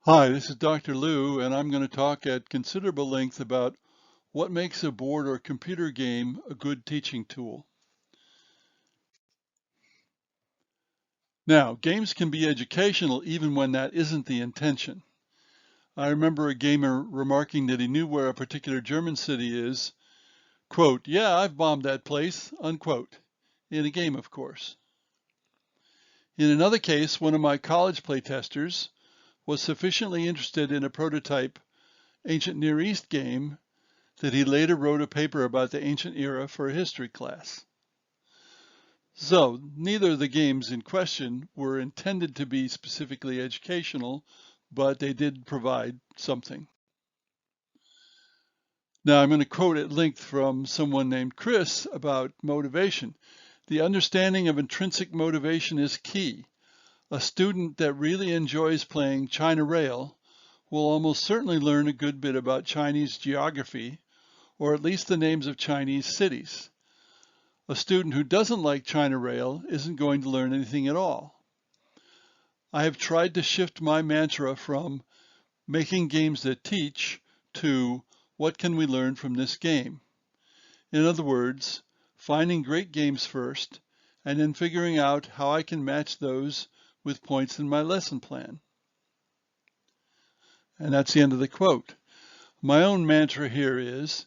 Hi, this is Dr. Lou, and I'm going to talk at considerable length about what makes a board or computer game a good teaching tool. Now, games can be educational even when that isn't the intention. I remember a gamer remarking that he knew where a particular German city is, quote, "Yeah, I've bombed that place," unquote, in a game, of course. In another case, one of my college playtesters was sufficiently interested in a prototype ancient Near East game that he later wrote a paper about the ancient era for a history class. So neither of the games in question were intended to be specifically educational, but they did provide something. Now I'm going to quote at length from someone named Chris about motivation. The understanding of intrinsic motivation is key. A student that really enjoys playing China Rail will almost certainly learn a good bit about Chinese geography, or at least the names of Chinese cities. A student who doesn't like China Rail isn't going to learn anything at all. I have tried to shift my mantra from making games that teach to what can we learn from this game? In other words, finding great games first and then figuring out how I can match those with points in my lesson plan. And that's the end of the quote. My own mantra here is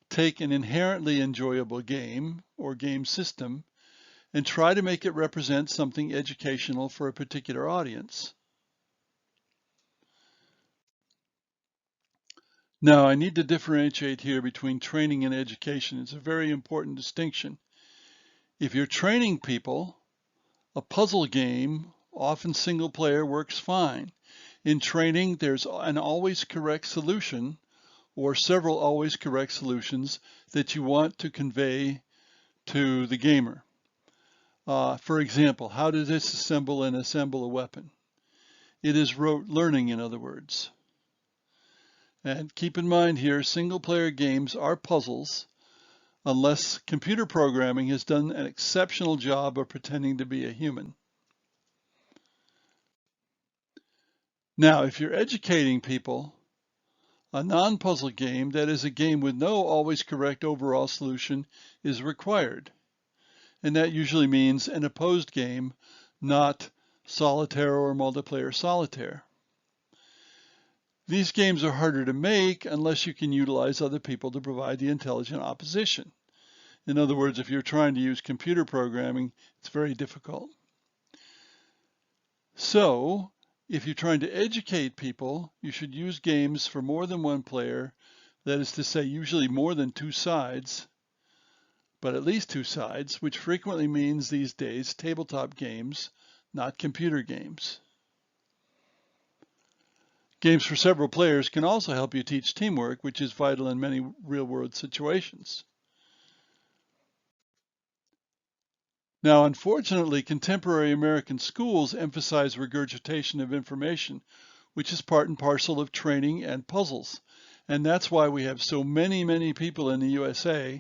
take an inherently enjoyable game or game system and try to make it represent something educational for a particular audience. Now, I need to differentiate here between training and education. It's a very important distinction. If you're training people, a puzzle game, often single player, works fine. In training, there's an always correct solution or several always correct solutions that you want to convey to the gamer. For example, how to disassemble and assemble a weapon. It is rote learning, in other words. And keep in mind here, single player games are puzzles unless computer programming has done an exceptional job of pretending to be a human. Now, if you're educating people, a non-puzzle game, that is a game with no always correct overall solution, is required. And that usually means an opposed game, not solitaire or multiplayer solitaire. These games are harder to make unless you can utilize other people to provide the intelligent opposition. In other words, if you're trying to use computer programming, it's very difficult. So, if you're trying to educate people, you should use games for more than one player, that is to say, usually more than two sides, but at least two sides, which frequently means these days tabletop games, not computer games. Games for several players can also help you teach teamwork, which is vital in many real-world situations. Now, unfortunately, contemporary American schools emphasize regurgitation of information, which is part and parcel of training and puzzles. And that's why we have so many people in the USA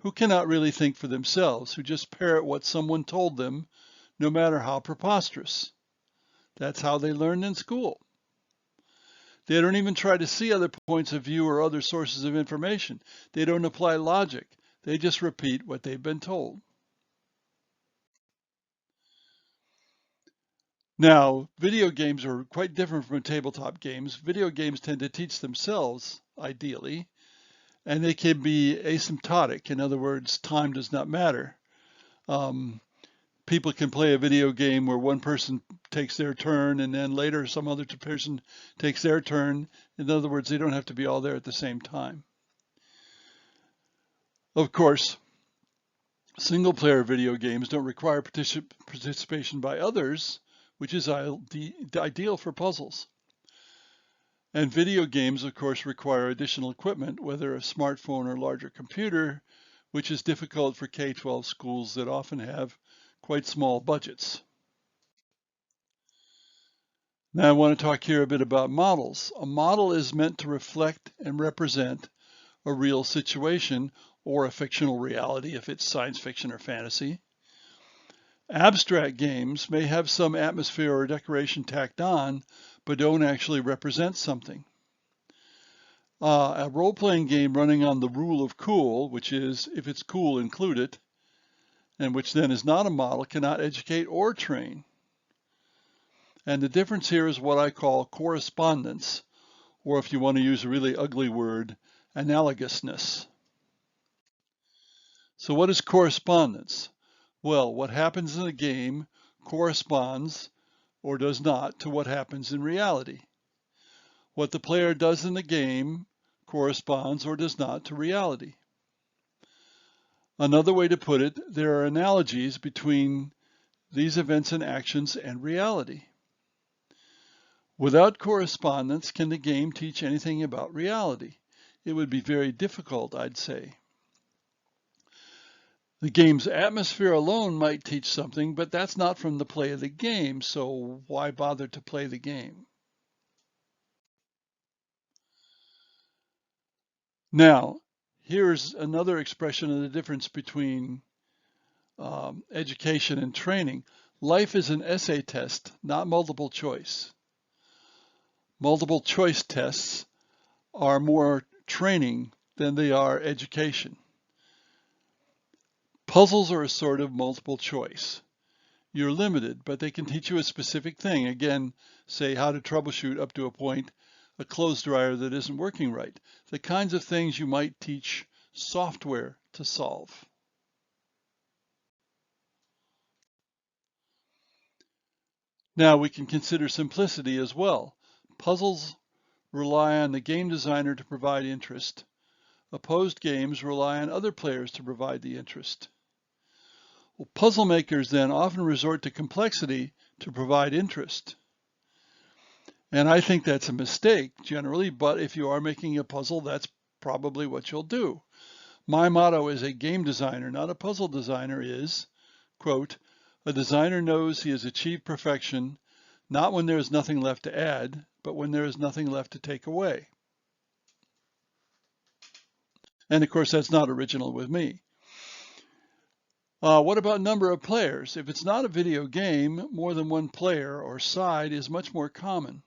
who cannot really think for themselves, who just parrot what someone told them, no matter how preposterous. That's how they learned in school. They don't even try to see other points of view or other sources of information. They don't apply logic. They just repeat what they've been told. Now, video games are quite different from tabletop games. Video games tend to teach themselves, ideally, and they can be asymptotic. In other words, time does not matter. People can play a video game where one person takes their turn and then later some other person takes their turn. In other words, they don't have to be all there at the same time. Of course, single player video games don't require participation by others, which is ideal for puzzles. And video games, of course, require additional equipment, whether a smartphone or larger computer, which is difficult for K-12 schools that often have quite small budgets. Now I want to talk here a bit about models. A model is meant to reflect and represent a real situation or a fictional reality if it's science fiction or fantasy. Abstract games may have some atmosphere or decoration tacked on, but don't actually represent something. A role-playing game running on the rule of cool, which is if it's cool, include it, and which then is not a model, cannot educate or train. And the difference here is what I call correspondence, or if you want to use a really ugly word, analogousness. So what is correspondence? Well, what happens in a game corresponds or does not to what happens in reality. What the player does in the game corresponds or does not to reality. Another way to put it, there are analogies between these events and actions and reality. Without correspondence, can the game teach anything about reality? It would be very difficult, I'd say. The game's atmosphere alone might teach something, but that's not from the play of the game, so why bother to play the game? Now, here's another expression of the difference between education and training. Life is an essay test, not multiple choice. Multiple choice tests are more training than they are education. Puzzles are a sort of multiple choice. You're limited, but they can teach you a specific thing. Again, say how to troubleshoot up to a point a clothes dryer that isn't working right. The kinds of things you might teach software to solve. Now we can consider simplicity as well. Puzzles rely on the game designer to provide interest. Opposed games rely on other players to provide the interest. Well, puzzle makers then often resort to complexity to provide interest. And I think that's a mistake generally, but if you are making a puzzle, that's probably what you'll do. My motto as a game designer, not a puzzle designer, is, quote, a designer knows he has achieved perfection, not when there is nothing left to add, but when there is nothing left to take away. And of course, that's not original with me. What about number of players? If it's not a video game, more than one player or side is much more common.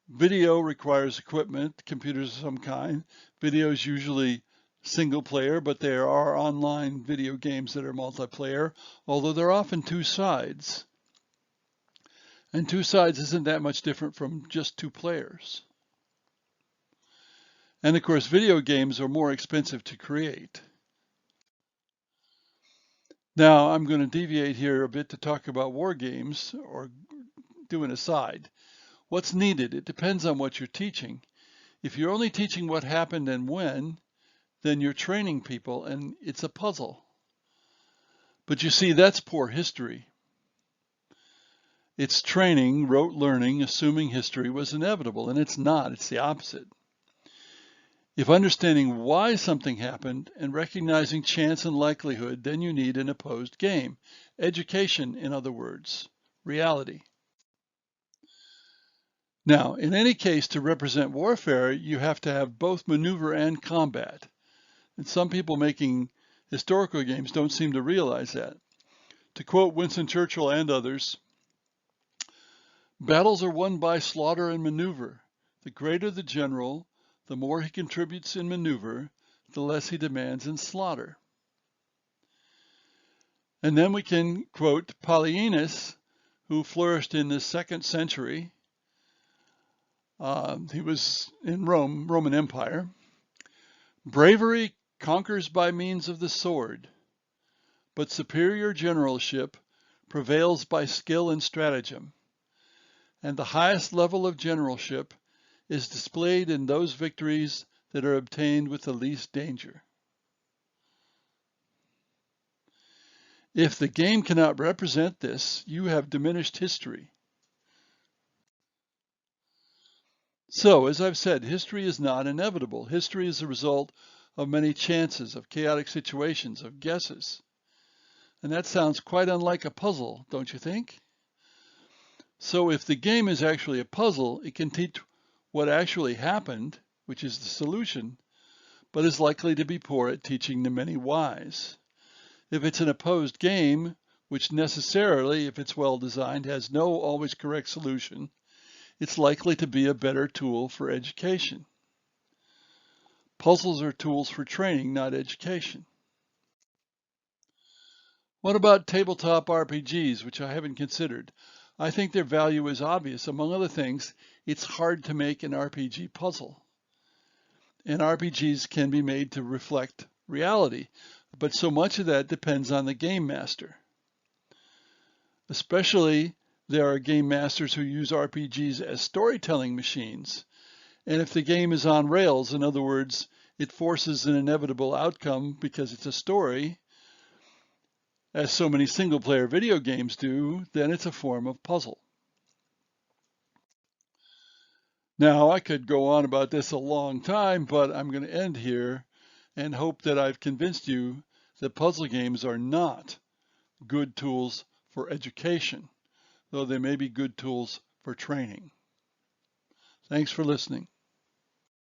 Video requires equipment, computers of some kind. Video is usually single player, but there are online video games that are multiplayer, although they're often two sides. And two sides isn't that much different from just two players. And of course, video games are more expensive to create. Now, I'm going to deviate here a bit to talk about war games, or do an aside. What's needed? It depends on what you're teaching. If you're only teaching what happened and when, then you're training people and it's a puzzle. But you see, that's poor history. It's training, rote learning, assuming history was inevitable, and it's not, it's the opposite. If understanding why something happened and recognizing chance and likelihood, then you need an opposed game. Education, in other words, reality. Now, in any case, to represent warfare, you have to have both maneuver and combat. And some people making historical games don't seem to realize that. To quote Winston Churchill and others, battles are won by slaughter and maneuver. The greater the general, the more he contributes in maneuver, the less he demands in slaughter. And then we can quote Polyaenus, who flourished in the 2nd century. He was in Rome, Roman Empire. Bravery conquers by means of the sword, but superior generalship prevails by skill and stratagem. And the highest level of generalship is displayed in those victories that are obtained with the least danger. If the game cannot represent this, you have diminished history. So, as I've said, history is not inevitable. History is the result of many chances, of chaotic situations, of guesses. And that sounds quite unlike a puzzle, don't you think? So if the game is actually a puzzle, it can teach what actually happened, which is the solution, but is likely to be poor at teaching the many whys. If it's an opposed game which necessarily, if it's well designed, has no always correct solution, it's likely to be a better tool for education. Puzzles are tools for training, not education. What about tabletop RPGs, which I haven't considered? I think their value is obvious. Among other things, it's hard to make an RPG puzzle. And RPGs can be made to reflect reality, but so much of that depends on the game master. Especially, there are game masters who use RPGs as storytelling machines. And if the game is on rails, in other words, it forces an inevitable outcome because it's a story, as so many single-player video games do, then it's a form of puzzle. Now, I could go on about this a long time, but I'm going to end here and hope that I've convinced you that puzzle games are not good tools for education, though they may be good tools for training. Thanks for listening.